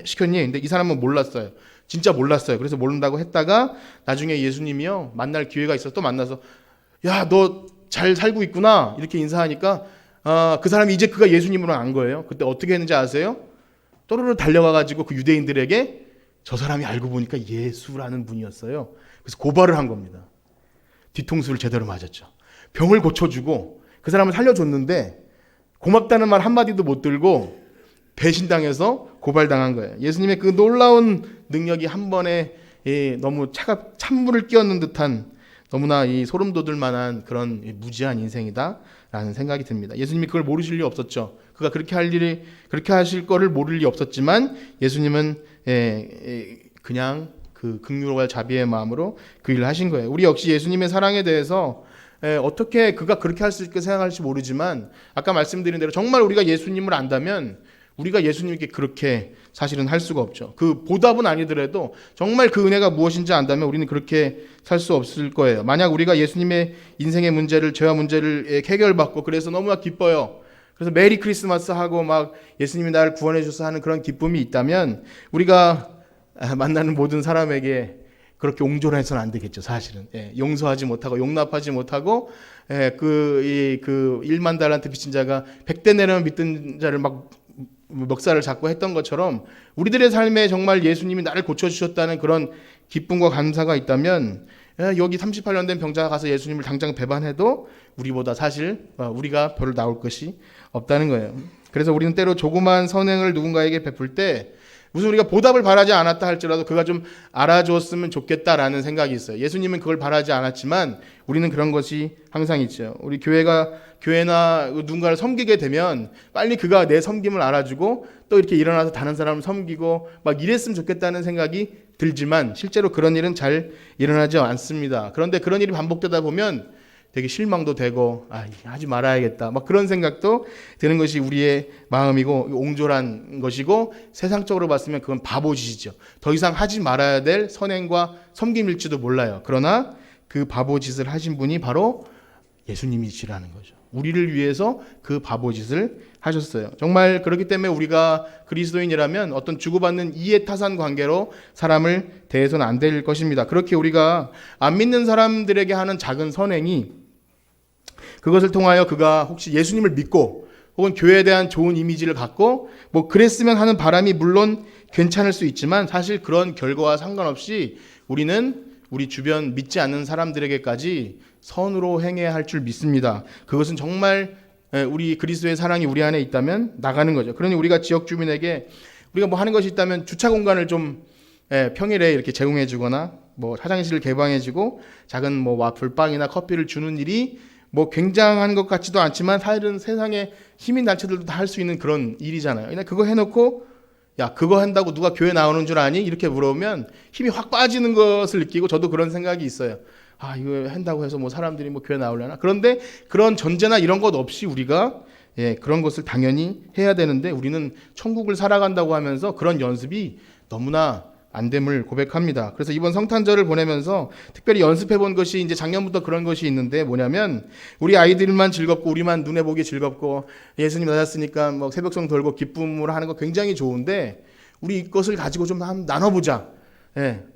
시켰니? 근데 이 사람은 몰랐어요. 진짜 몰랐어요. 그래서 모른다고 했다가 나중에 예수님이요, 만날 기회가 있어서 또 만나서 야, 너 잘 살고 있구나 이렇게 인사하니까 그 사람이 이제 그가 예수님으로 안 거예요. 그때 어떻게 했는지 아세요? 또르르 달려가가지고 그 유대인들에게 저 사람이 알고 보니까 예수라는 분이었어요. 그래서 고발을 한 겁니다. 뒤통수를 제대로 맞았죠. 병을 고쳐주고 그 사람을 살려줬는데 고맙다는 말 한마디도 못 들고 배신당해서 고발당한 거예요. 예수님의 그 놀라운 능력이 한 번에 너무 찬물을 끼얹는 듯한, 너무나 이 소름 돋을 만한 그런 무지한 인생이다라는 생각이 듭니다. 예수님이 그걸 모르실 리 없었죠. 그가 그렇게 하실 거를 모를 리 없었지만 예수님은 그냥 그 긍휼과 자비의 마음으로 그 일을 하신 거예요. 우리 역시 예수님의 사랑에 대해서 어떻게 그가 그렇게 할 수 있게 생각할지 모르지만, 아까 말씀드린 대로 정말 우리가 예수님을 안다면 우리가 예수님께 그렇게 사실은 할 수가 없죠. 그 보답은 아니더라도 정말 그 은혜가 무엇인지 안다면 우리는 그렇게 살 수 없을 거예요. 만약 우리가 예수님의 인생의 문제를, 죄와 문제를 해결받고 그래서 너무나 기뻐요. 그래서 메리 크리스마스 하고 막 예수님이 나를 구원해 주셔서 하는 그런 기쁨이 있다면 우리가 만나는 모든 사람에게 그렇게 옹졸해서는 안 되겠죠. 사실은 용서하지 못하고 용납하지 못하고 그 1만 달란트 빚진 자가 100대 내려면 믿던 자를 막 멱살을 잡고 했던 것처럼 우리들의 삶에 정말 예수님이 나를 고쳐주셨다는 그런 기쁨과 감사가 있다면 여기 38년 된 병자가 가서 예수님을 당장 배반해도 우리보다 사실 우리가 별로 나올 것이 없다는 거예요. 그래서 우리는 때로 조그마한 선행을 누군가에게 베풀 때 무슨 우리가 보답을 바라지 않았다 할지라도 그가 좀 알아주었으면 좋겠다라는 생각이 있어요. 예수님은 그걸 바라지 않았지만 우리는 그런 것이 항상 있죠. 우리 교회나 누군가를 섬기게 되면 빨리 그가 내 섬김을 알아주고 또 이렇게 일어나서 다른 사람을 섬기고 막 이랬으면 좋겠다는 생각이 들지만 실제로 그런 일은 잘 일어나지 않습니다. 그런데 그런 일이 반복되다 보면 되게 실망도 되고 하지 말아야겠다 막 그런 생각도 드는 것이 우리의 마음이고 옹졸한 것이고, 세상적으로 봤으면 그건 바보짓이죠. 더 이상 하지 말아야 될 선행과 섬김일지도 몰라요. 그러나 그 바보짓을 하신 분이 바로 예수님이시라는 거죠. 우리를 위해서 그 바보짓을 하셨어요. 정말 그렇기 때문에 우리가 그리스도인이라면 어떤 주고받는 이해타산 관계로 사람을 대해서는 안 될 것입니다. 그렇게 우리가 안 믿는 사람들에게 하는 작은 선행이, 그것을 통하여 그가 혹시 예수님을 믿고 혹은 교회에 대한 좋은 이미지를 갖고 뭐 그랬으면 하는 바람이 물론 괜찮을 수 있지만, 사실 그런 결과와 상관없이 우리는 우리 주변 믿지 않는 사람들에게까지 선으로 행해야 할 줄 믿습니다. 그것은 정말 우리 그리스도의 사랑이 우리 안에 있다면 나가는 거죠. 그러니 우리가 지역 주민에게 우리가 뭐 하는 것이 있다면 주차 공간을 좀 평일에 이렇게 제공해 주거나 뭐 화장실을 개방해주고 작은 뭐 와플빵이나 커피를 주는 일이 뭐 굉장한 것 같지도 않지만 사실은 세상에 시민단체들도 다 할 수 있는 그런 일이잖아요. 그냥 그거 해놓고 야 그거 한다고 누가 교회 나오는 줄 아니? 이렇게 물어보면 힘이 확 빠지는 것을 느끼고 저도 그런 생각이 있어요. 아 이거 한다고 해서 뭐 사람들이 뭐 교회 나오려나? 그런데 그런 전제나 이런 것 없이 우리가 그런 것을 당연히 해야 되는데 우리는 천국을 살아간다고 하면서 그런 연습이 너무나 안 됨을 고백합니다. 그래서 이번 성탄절을 보내면서 특별히 연습해 본 것이 이제 작년부터 그런 것이 있는데 뭐냐면 우리 아이들만 즐겁고 우리만 눈에 보기 즐겁고 예수님 나셨으니까 뭐 새벽송 돌고 기쁨으로 하는 거 굉장히 좋은데 우리 이것을 가지고 좀 한번 나눠보자.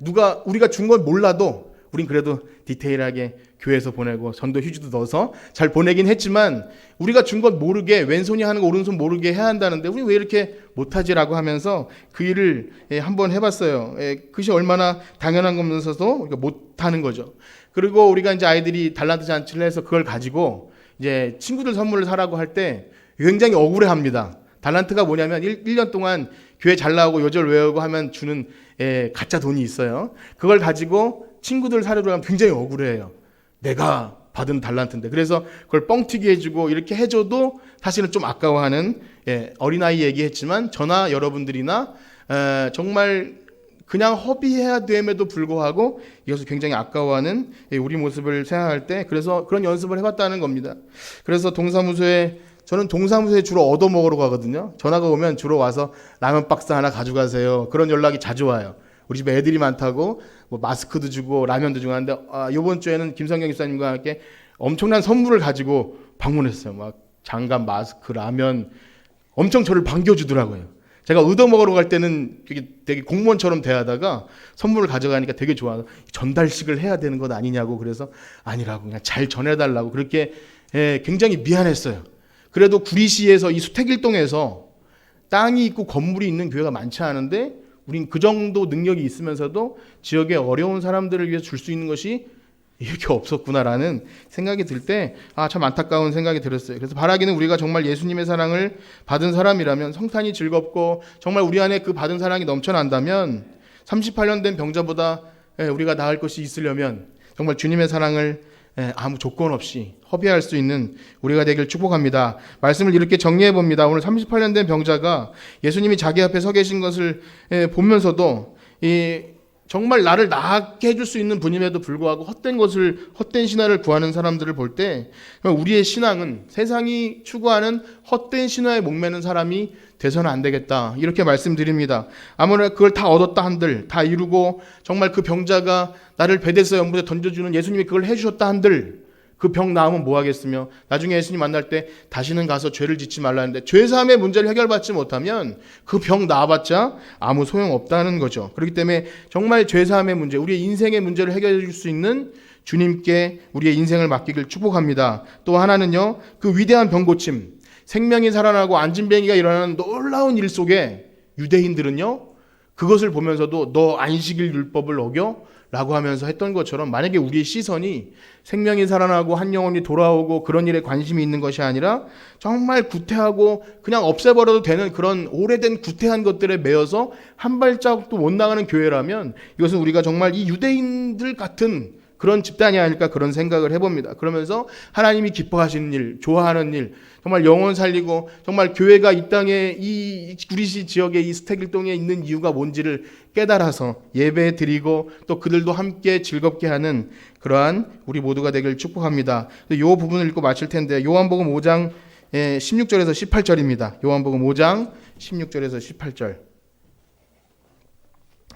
누가 우리가 준 건 몰라도 우린 그래도 디테일하게 교회에서 보내고 전도 휴지도 넣어서 잘 보내긴 했지만 우리가 준 건 모르게 왼손이 하는 거 오른손 모르게 해야 한다는데 우리 왜 이렇게 못하지라고 하면서 그 일을 한번 해봤어요. 그것이 얼마나 당연한 거면서도 우리가 못하는 거죠. 그리고 우리가 이제 아이들이 달란트 잔치를 해서 그걸 가지고 이제 친구들 선물을 사라고 할 때 굉장히 억울해합니다. 달란트가 뭐냐면 1년 동안 교회 잘 나오고 요절 외우고 하면 주는 가짜 돈이 있어요. 그걸 가지고 친구들 사려고 하면 굉장히 억울해요. 내가 받은 달란트인데. 그래서 그걸 뻥튀기 해주고 이렇게 해줘도 사실은 좀 아까워하는 어린아이 얘기했지만 저나 여러분들이나 정말 그냥 허비해야 됨에도 불구하고 이것을 굉장히 아까워하는 우리 모습을 생각할 때 그래서 그런 연습을 해봤다는 겁니다. 그래서 저는 동사무소에 주로 얻어먹으러 가거든요. 전화가 오면 주로 와서 라면 박스 하나 가져가세요. 그런 연락이 자주 와요. 우리 집에 애들이 많다고 뭐 마스크도 주고 라면도 주고 하는데 이번 주에는 김성경 집사님과 함께 엄청난 선물을 가지고 방문했어요. 막 장갑, 마스크, 라면 엄청 저를 반겨주더라고요. 제가 얻어먹으러 갈 때는 되게 공무원처럼 대하다가 선물을 가져가니까 되게 좋아. 전달식을 해야 되는 것 아니냐고 그래서 아니라고 그냥 잘 전해달라고 그렇게 굉장히 미안했어요. 그래도 구리시에서 이 수택일동에서 땅이 있고 건물이 있는 교회가 많지 않은데 우린 그 정도 능력이 있으면서도 지역의 어려운 사람들을 위해서 줄 수 있는 것이 이렇게 없었구나라는 생각이 들 때 참 안타까운 생각이 들었어요. 그래서 바라기는 우리가 정말 예수님의 사랑을 받은 사람이라면 성탄이 즐겁고 정말 우리 안에 그 받은 사랑이 넘쳐난다면 38년 된 병자보다 우리가 나을 것이 있으려면 정말 주님의 사랑을 아무 조건 없이 허비할 수 있는 우리가 되길 축복합니다. 말씀을 이렇게 정리해 봅니다. 오늘 38년 된 병자가 예수님이 자기 앞에 서 계신 것을 보면서도 정말 나를 낫게 해줄 수 있는 분임에도 불구하고 헛된 신화를 구하는 사람들을 볼 때 우리의 신앙은 세상이 추구하는 헛된 신화에 목매는 사람이 돼서는 안 되겠다 이렇게 말씀드립니다. 아무래도 그걸 다 얻었다 한들 다 이루고 정말 그 병자가 나를 베데스다 연못에 던져주는 예수님이 그걸 해주셨다 한들 그 병 나으면 뭐 하겠으며 나중에 예수님 만날 때 다시는 가서 죄를 짓지 말라는데 죄사함의 문제를 해결받지 못하면 그 병 나아봤자 아무 소용없다는 거죠. 그렇기 때문에 정말 죄사함의 문제 우리의 인생의 문제를 해결해 줄 수 있는 주님께 우리의 인생을 맡기길 축복합니다. 또 하나는요 그 위대한 병고침 생명이 살아나고 안진뱅이가 일어나는 놀라운 일 속에 유대인들은요 그것을 보면서도 너 안식일 율법을 어겨? 라고 하면서 했던 것처럼 만약에 우리의 시선이 생명이 살아나고 한 영혼이 돌아오고 그런 일에 관심이 있는 것이 아니라 정말 구태하고 그냥 없애버려도 되는 그런 오래된 구태한 것들에 매여서 한 발자국도 못 나가는 교회라면 이것은 우리가 정말 이 유대인들 같은 그런 집단이 아닐까 그런 생각을 해봅니다. 그러면서 하나님이 기뻐하시는 일, 좋아하는 일, 정말 영혼 살리고 정말 교회가 이 땅에 이 구리시 지역에 이 스택일동에 있는 이유가 뭔지를 깨달아서 예배 드리고 또 그들도 함께 즐겁게 하는 그러한 우리 모두가 되길 축복합니다. 이 부분을 읽고 마칠 텐데 요한복음 5장 16절에서 18절입니다. 요한복음 5장 16절에서 18절.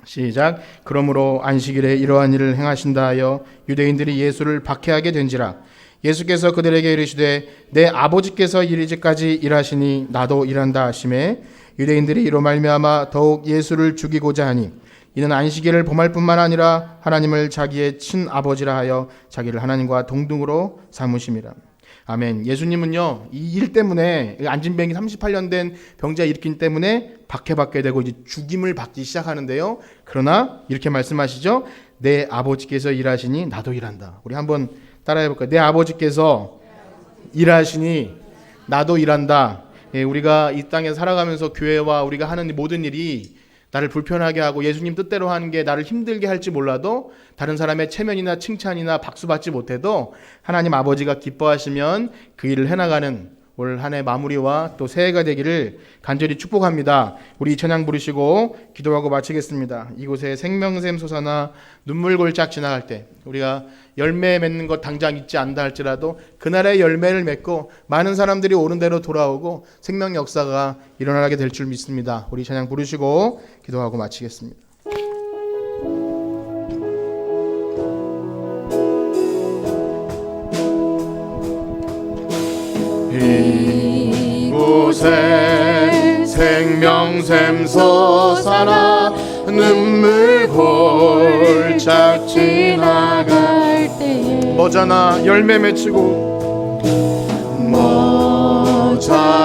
시작. 그러므로 안식일에 이러한 일을 행하신다 하여 유대인들이 예수를 박해하게 된지라. 예수께서 그들에게 이르시되 내 아버지께서 이르기까지 일하시니 나도 일한다 하시매 유대인들이 이로 말미암아 더욱 예수를 죽이고자 하니 이는 안식일을 범할 뿐만 아니라 하나님을 자기의 친아버지라 하여 자기를 하나님과 동등으로 삼으심이라. 아멘. 예수님은요 이 일 때문에 안진뱅이 38년 된 병자 일으킨 때문에 박해받게 되고 이제 죽임을 받기 시작하는데요. 그러나 이렇게 말씀하시죠. 내 아버지께서 일하시니 나도 일한다. 우리 한번 따라해 볼까요? 내 아버지께서 일하시니 나도 일한다. 우리가 이 땅에 살아가면서 교회와 우리가 하는 모든 일이 나를 불편하게 하고 예수님 뜻대로 하는 게 나를 힘들게 할지 몰라도, 다른 사람의 체면이나 칭찬이나 박수 받지 못해도 하나님 아버지가 기뻐하시면 그 일을 해나가는 올 한 해 마무리와 또 새해가 되기를 간절히 축복합니다. 우리 이 찬양 부르시고 기도하고 마치겠습니다. 이곳에 생명샘 솟아나 눈물골짝 지나갈 때 우리가 열매 맺는 것 당장 있지 않다 할지라도 그날의 열매를 맺고 많은 사람들이 옳은 대로 돌아오고 생명 역사가 일어나게 될 줄 믿습니다. 우리 찬양 부르시고 기도하고 마치겠습니다. 이곳에 생명샘 솟아나 눈물 골짝 지나갈 때에 머자나 열매 맺히고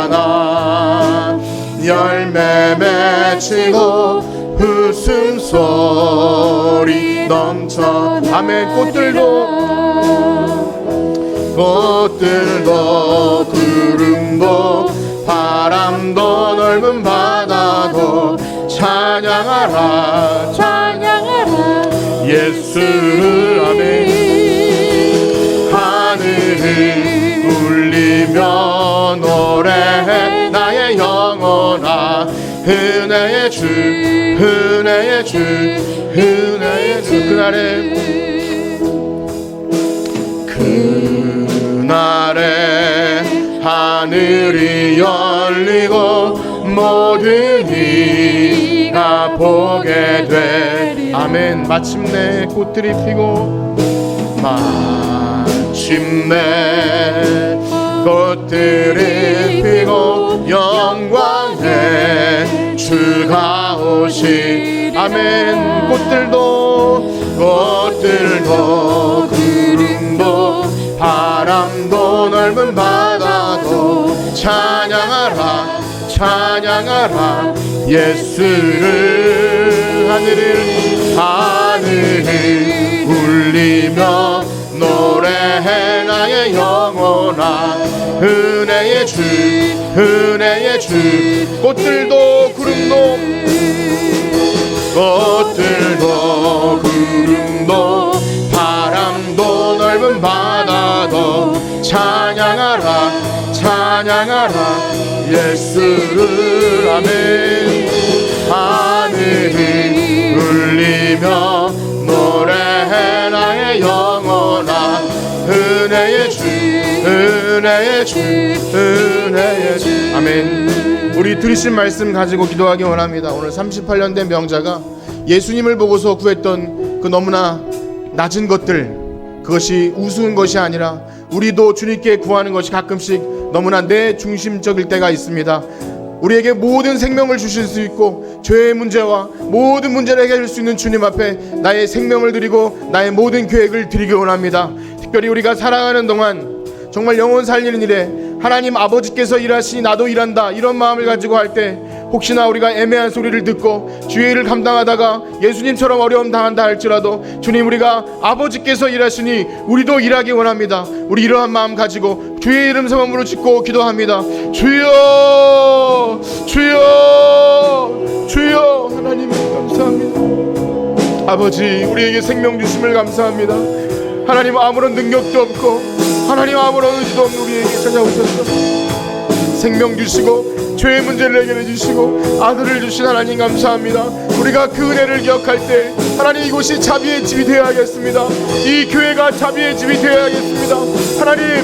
머자나 열매 맺히고 웃음소리 넘쳐 아멘. 꽃들도 구름도 바람도 넓은 바다도 찬양하라 찬양하라 예수를. 아멘. 하늘을 울리며 노래해 나의 영혼아 은혜의 주 은혜의 주 은혜의 주. 그날에 하늘이 열리고 모든 이가 보게 돼. 아멘. 마침내 꽃들이 피고 마침내 꽃들이 피고 영광의 주가 오시. 아멘. 꽃들도 구름도 바람도 넓은 바다도 찬양하라 찬양하라 예수를. 하늘을 울리며 노래해 나의 영혼아 은혜의 주 은혜의 주. 꽃들도 구름도 바람도 넓은 바다도 찬양하라 찬양하라 예수를. 아멘. 하늘을 울리며 노래해 나의 영혼아 은혜의 주 은혜의 주 은혜의 주. 아멘. 우리 들으신 말씀 가지고 기도하기 원합니다. 오늘 38년 된 명자가 예수님을 보고서 구했던 그 너무나 낮은 것들, 그것이 우스운 것이 아니라 우리도 주님께 구하는 것이 가끔씩 너무나 내 중심적일 때가 있습니다. 우리에게 모든 생명을 주실 수 있고 죄의 문제와 모든 문제를 해결할 수 있는 주님 앞에 나의 생명을 드리고 나의 모든 계획을 드리기 원합니다. 특별히 우리가 살아가는 동안 정말 영혼 살리는 일에 하나님 아버지께서 일하시니 나도 일한다 이런 마음을 가지고 할 때 혹시나 우리가 애매한 소리를 듣고 주의 일을 감당하다가 예수님처럼 어려움 당한다 할지라도 주님 우리가 아버지께서 일하시니 우리도 일하기 원합니다. 우리 이러한 마음 가지고 주의 이름 성함으로 짓고 기도합니다. 주여 주여 주여. 하나님 감사합니다. 아버지 우리에게 생명 주심을 감사합니다. 하나님 아무런 능력도 없고 하나님 아무런 의지도 없는 우리에게 찾아오셔서 생명 주시고 죄의 문제를 해결해 주시고 아들을 주신 하나님 감사합니다. 우리가 그 은혜를 기억할 때 하나님 이곳이 자비의 집이 되어야겠습니다. 이 교회가 자비의 집이 되어야겠습니다. 하나님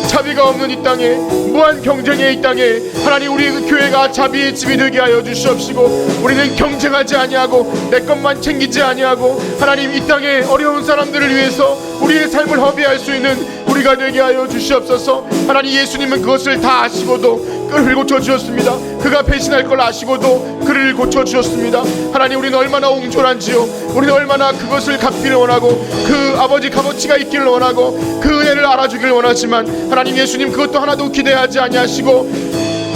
자비가 없는 이 땅에 무한 경쟁의 이 땅에 하나님 우리 그 교회가 자비의 집이 되게 하여 주시옵시고 우리는 경쟁하지 아니하고 내 것만 챙기지 아니하고 하나님 이 땅에 어려운 사람들을 위해서 우리의 삶을 허비할 수 있는 우리가 되게 하여 주시옵소서. 하나님 예수님은 그것을 다 아시고도 그를 고쳐주셨습니다. 그가 배신할 걸 아시고도 그를 고쳐주셨습니다. 하나님 우리는 얼마나 옹졸한지요. 우리는 얼마나 그것을 갚기를 원하고 그 아버지 값어치가 있기를 원하고 그 은혜를 알아주기를 원하지만 하나님 예수님 그것도 하나도 기대하지 아니하시고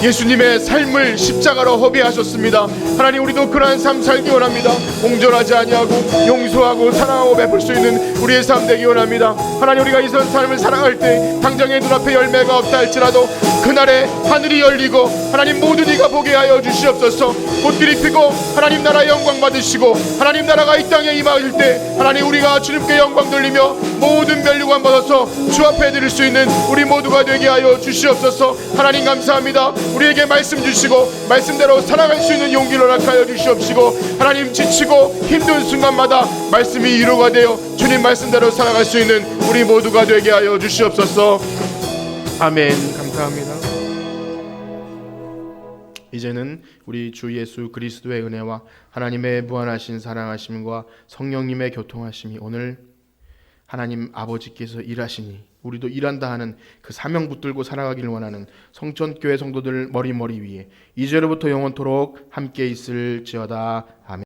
예수님의 삶을 십자가로 허비하셨습니다. 하나님, 우리도 그러한 삶 살기 원합니다. 공존하지 아니하고 용서하고 사랑하고 베풀 수 있는 우리의 삶 되기 원합니다. 하나님, 우리가 이 삶을 살아갈 때 당장에 눈앞에 열매가 없다 할지라도 그날에 하늘이 열리고 하나님 모든 이가 보게 하여 주시옵소서. 꽃들이 피고 하나님 나라 영광 받으시고 하나님 나라가 이 땅에 임하실 때 하나님, 우리가 주님께 영광 돌리며 모든 멸류관 받아서 주 앞에 드릴 수 있는 우리 모두가 되게 하여 주시옵소서. 하나님 감사합니다. 우리에게 말씀 주시고 말씀대로 살아갈 수 있는 용기를 허락하여 주시옵시고 하나님, 지치고 힘든 순간마다 말씀이 위로가 되어 주님 말씀대로 살아갈 수 있는 우리 모두가 되게 하여 주시옵소서. 아멘. 감사합니다. 이제는 우리 주 예수 그리스도의 은혜와 하나님의 무한하신 사랑하심과 성령님의 교통하심이 오늘 하나님 아버지께서 일하시니 우리도 일한다 하는 그 사명 붙들고 살아가기를 원하는 성천교회 성도들 머리 위에 이제로부터 영원토록 함께 있을지어다. 아멘.